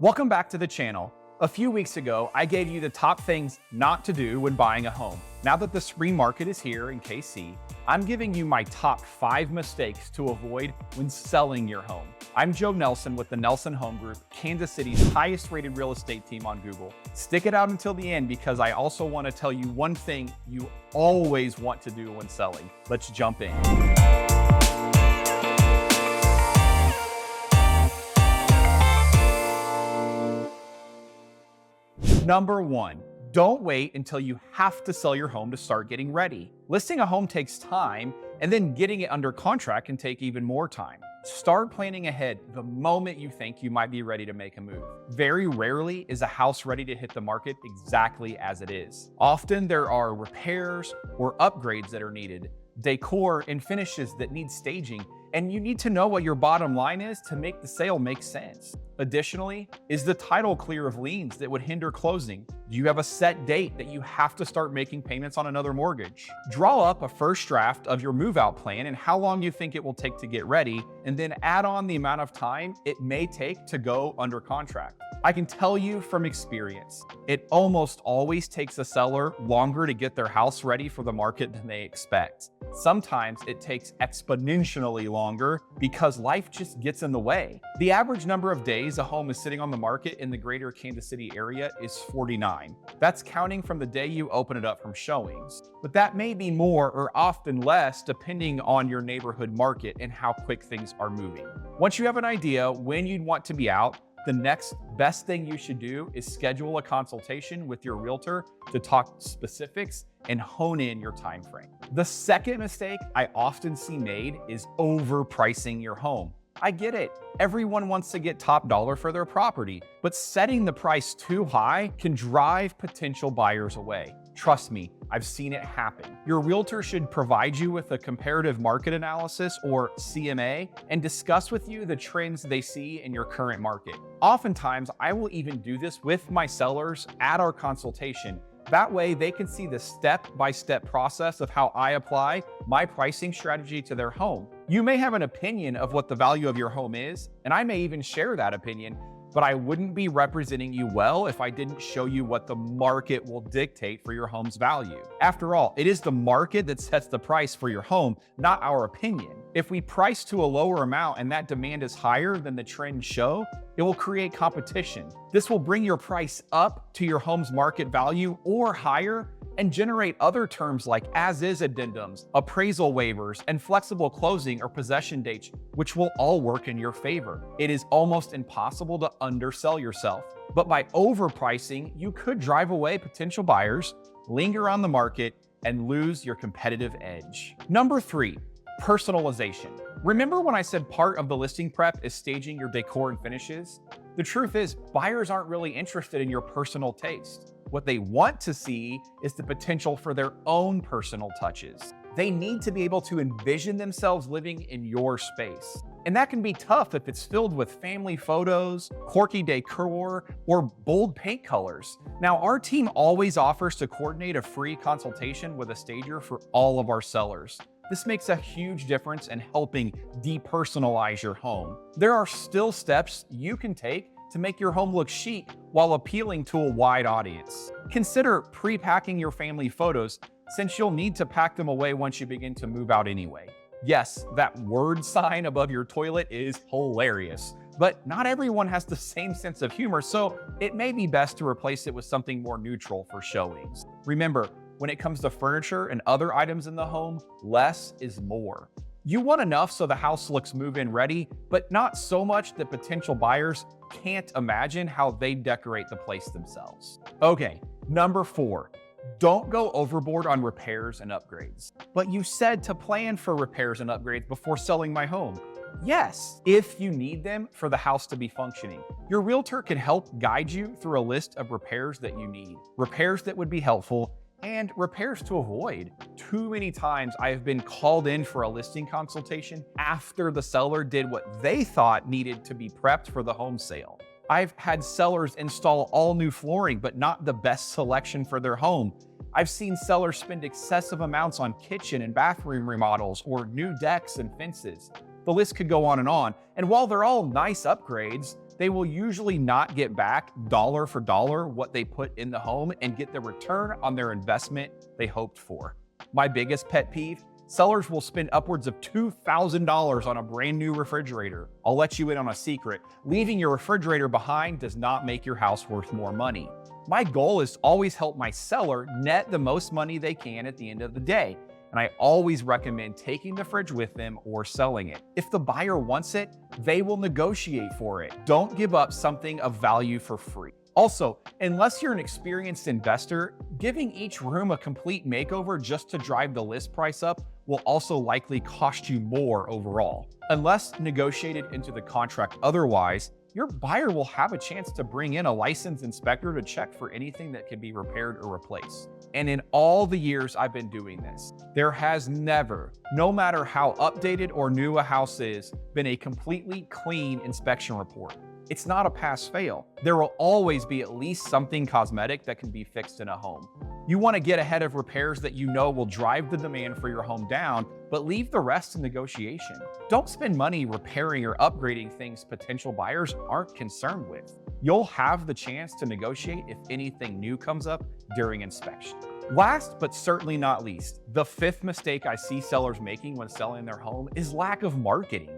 Welcome back to the channel. A few weeks ago, I gave you the top things not to do when buying a home. Now that the spring market is here in KC, I'm giving you my top 5 mistakes to avoid when selling your home. I'm Joe Nelson with the Nelson Home Group, Kansas City's highest rated real estate team on Google. Stick it out until the end because I also want to tell you one thing you always want to do when selling. Let's jump in. Number 1, don't wait until you have to sell your home to start getting ready. Listing a home takes time, and then getting it under contract can take even more time. Start planning ahead the moment you think you might be ready to make a move. Very rarely is a house ready to hit the market exactly as it is. Often there are repairs or upgrades that are needed, decor and finishes that need staging, and you need to know what your bottom line is to make the sale make sense. Additionally, is the title clear of liens that would hinder closing? Do you have a set date that you have to start making payments on another mortgage? Draw up a first draft of your move-out plan and how long you think it will take to get ready, and then add on the amount of time it may take to go under contract. I can tell you from experience, it almost always takes a seller longer to get their house ready for the market than they expect. Sometimes it takes exponentially longer because life just gets in the way. The average number of days a home is sitting on the market in the greater Kansas City area is 49. That's counting from the day you open it up from showings. But that may be more or often less depending on your neighborhood market and how quick things are moving. Once you have an idea when you'd want to be out, the next best thing you should do is schedule a consultation with your realtor to talk specifics and hone in your time frame. The second mistake I often see made is overpricing your home. I get it. Everyone wants to get top dollar for their property, but setting the price too high can drive potential buyers away. Trust me, I've seen it happen. Your realtor should provide you with a comparative market analysis or CMA and discuss with you the trends they see in your current market. Oftentimes, I will even do this with my sellers at our consultation. That way they can see the step-by-step process of how I apply my pricing strategy to their home. You may have an opinion of what the value of your home is, and I may even share that opinion, but I wouldn't be representing you well if I didn't show you what the market will dictate for your home's value. After all, it is the market that sets the price for your home, not our opinion. If we price to a lower amount and that demand is higher than the trends show, it will create competition. This will bring your price up to your home's market value or higher and generate other terms like as-is addendums, appraisal waivers, and flexible closing or possession dates, which will all work in your favor. It is almost impossible to undersell yourself, but by overpricing, you could drive away potential buyers, linger on the market, and lose your competitive edge. Number 3, personalization. Remember when I said part of the listing prep is staging your decor and finishes? The truth is, buyers aren't really interested in your personal taste. What they want to see is the potential for their own personal touches. They need to be able to envision themselves living in your space. And that can be tough if it's filled with family photos, quirky decor, or bold paint colors. Now, our team always offers to coordinate a free consultation with a stager for all of our sellers. This makes a huge difference in helping depersonalize your home. There are still steps you can take to make your home look chic while appealing to a wide audience. Consider pre-packing your family photos since you'll need to pack them away once you begin to move out anyway. Yes, that word sign above your toilet is hilarious, but not everyone has the same sense of humor, so it may be best to replace it with something more neutral for showings. Remember, when it comes to furniture and other items in the home, less is more. You want enough so the house looks move-in ready, but not so much that potential buyers can't imagine how they decorate the place themselves. Okay, number 4, don't go overboard on repairs and upgrades. But you said to plan for repairs and upgrades before selling my home. Yes, if you need them for the house to be functioning. Your realtor can help guide you through a list of repairs that you need, repairs that would be helpful, and repairs to avoid. Too many times I have been called in for a listing consultation after the seller did what they thought needed to be prepped for the home sale. I've had sellers install all new flooring, but not the best selection for their home. I've seen sellers spend excessive amounts on kitchen and bathroom remodels or new decks and fences. The list could go on. And while they're all nice upgrades, they will usually not get back dollar for dollar what they put in the home and get the return on their investment they hoped for. My biggest pet peeve, sellers will spend upwards of $2,000 on a brand new refrigerator. I'll let you in on a secret. Leaving your refrigerator behind does not make your house worth more money. My goal is to always help my seller net the most money they can at the end of the day. And I always recommend taking the fridge with them or selling it. If the buyer wants it, they will negotiate for it. Don't give up something of value for free. Also, unless you're an experienced investor, giving each room a complete makeover just to drive the list price up will also likely cost you more overall. Unless negotiated into the contract otherwise, your buyer will have a chance to bring in a licensed inspector to check for anything that can be repaired or replaced. And in all the years I've been doing this, there has never, no matter how updated or new a house is, been a completely clean inspection report. It's not a pass-fail. There will always be at least something cosmetic that can be fixed in a home. You want to get ahead of repairs that you know will drive the demand for your home down, but leave the rest to negotiation. Don't spend money repairing or upgrading things potential buyers aren't concerned with. You'll have the chance to negotiate if anything new comes up during inspection. Last but certainly not least, the fifth mistake I see sellers making when selling their home is lack of marketing.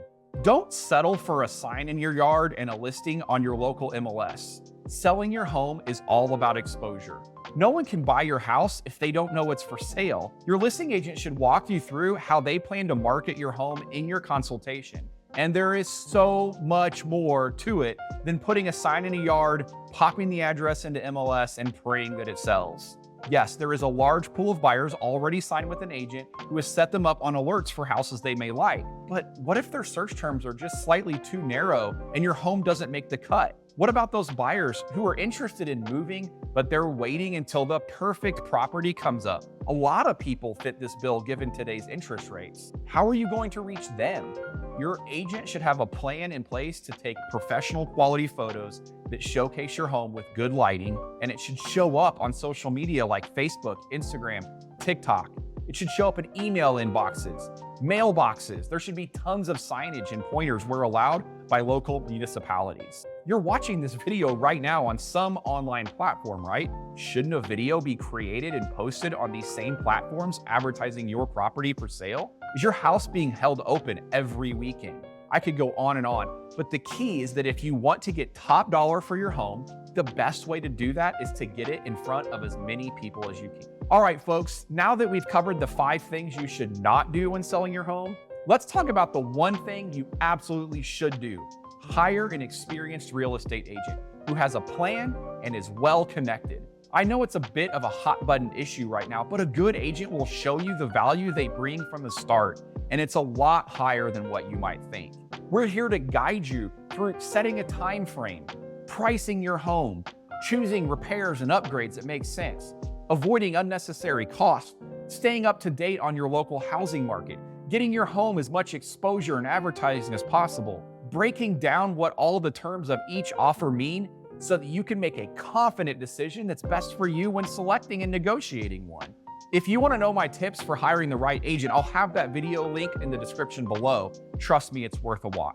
Don't settle for a sign in your yard and a listing on your local MLS. Selling your home is all about exposure. No one can buy your house if they don't know it's for sale. Your listing agent should walk you through how they plan to market your home in your consultation. And there is so much more to it than putting a sign in a yard, popping the address into MLS, and praying that it sells. Yes, there is a large pool of buyers already signed with an agent who has set them up on alerts for houses they may like. But what if their search terms are just slightly too narrow and your home doesn't make the cut? What about those buyers who are interested in moving, but they're waiting until the perfect property comes up? A lot of people fit this bill given today's interest rates. How are you going to reach them? Your agent should have a plan in place to take professional quality photos that showcase your home with good lighting, and it should show up on social media like Facebook, Instagram, TikTok. It should show up in email inboxes, mailboxes. There should be tons of signage and pointers where allowed by local municipalities. You're watching this video right now on some online platform, right? Shouldn't a video be created and posted on these same platforms advertising your property for sale? Is your house being held open every weekend? I could go on and on, but the key is that if you want to get top dollar for your home, the best way to do that is to get it in front of as many people as you can. All right, folks, now that we've covered the 5 things you should not do when selling your home, let's talk about the one thing you absolutely should do. Hire an experienced real estate agent who has a plan and is well connected. I know it's a bit of a hot button issue right now, but a good agent will show you the value they bring from the start, and it's a lot higher than what you might think. We're here to guide you through setting a time frame, pricing your home, choosing repairs and upgrades that make sense, avoiding unnecessary costs, staying up to date on your local housing market, getting your home as much exposure and advertising as possible, breaking down what all the terms of each offer mean so that you can make a confident decision that's best for you when selecting and negotiating one. If you want to know my tips for hiring the right agent, I'll have that video link in the description below. Trust me, it's worth a watch.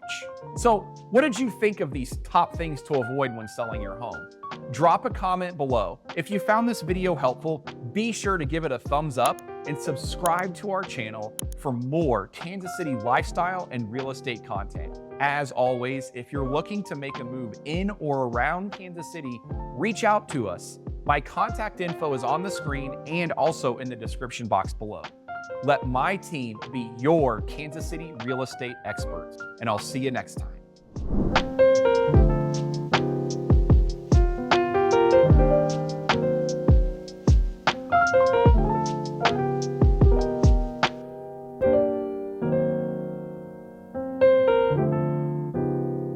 So, what did you think of these top things to avoid when selling your home? Drop a comment below. If you found this video helpful, be sure to give it a thumbs up and subscribe to our channel for more Kansas City lifestyle and real estate content. As always, if you're looking to make a move in or around Kansas City, reach out to us. My contact info is on the screen and also in the description box below. Let my team be your Kansas City real estate experts, and I'll see you next time.